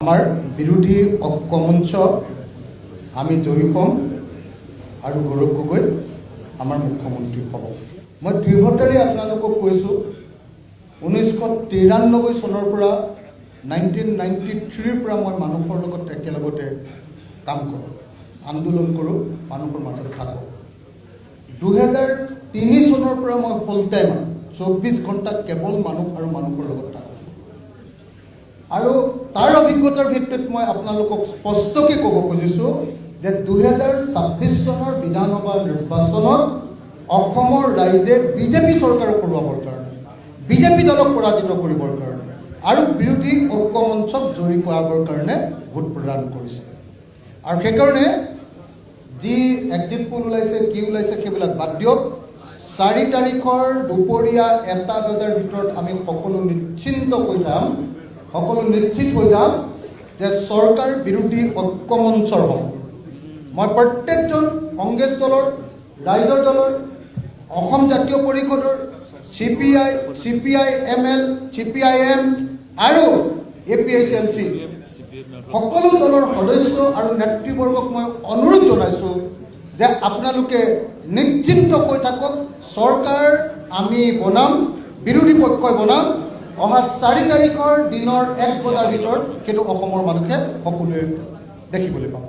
আমাৰ বিৰোধী ঐক্যমঞ্চ আমি জয়ী হ'ম আৰু গৌৰৱ গগৈ আমাৰ মুখ্যমন্ত্ৰী হ'ব। মই দৃঢ়তাৰে আপোনালোকক কৈছোঁ 1993 চনৰ পৰা 1993 পৰা মই মানুহৰ লগত একেলগতে কাম কৰোঁ, আন্দোলন কৰোঁ, মানুহৰ মাজত থাকোঁ। 2003 চনৰ পৰা মই ফুল টাইম 24 ঘণ্টা কেৱল মানুহ আৰু মানুহৰ লগত থাকোঁ। আৰু তাৰ অভিজ্ঞতাৰ ভিত্তিত মই আপোনালোকক স্পষ্টকৈ ক'ব খুজিছোঁ যে 2026 চনৰ বিধানসভা নিৰ্বাচনত অসমৰ ৰাইজে বিজেপি চৰকাৰক হৰুৱাবৰ কাৰণে, বিজেপি দলক পৰাজিত কৰিবৰ কাৰণে আৰু বিৰোধী ঐক্যমঞ্চক জয়ী কৰাবৰ কাৰণে ভোট প্ৰদান কৰিছে। আৰু সেইকাৰণে যি এক্সিট পোল ওলাইছে, কি ওলাইছে সেইবিলাক বাদ দিয়ক। 4 তাৰিখৰ দুপৰীয়া 1 বজাৰ ভিতৰত আমি সকলো নিশ্চিত হৈ যাম যে চৰকাৰ বিৰোধী ঐক্যমঞ্চৰ হ'ব। মই প্ৰত্যেকজন কংগ্ৰেছ দলৰ, ৰাইজৰ দলৰ, অসম জাতীয় পৰিষদৰ, CPI, CPIML, CPIM আৰু APHLC সকলো দলৰ সদস্য আৰু নেতৃবৰ্গক মই অনুৰোধ জনাইছোঁ যে আপোনালোকে নিশ্চিন্ত হৈ থাকক, চৰকাৰ আমি বনাম, বিৰোধী পক্ষই বনাম। অহা 4 তাৰিখৰ দিনৰ 1 বজাৰ ভিতৰত সেইটো অসমৰ মানুহে সকলোৱে দেখিবলৈ পাব।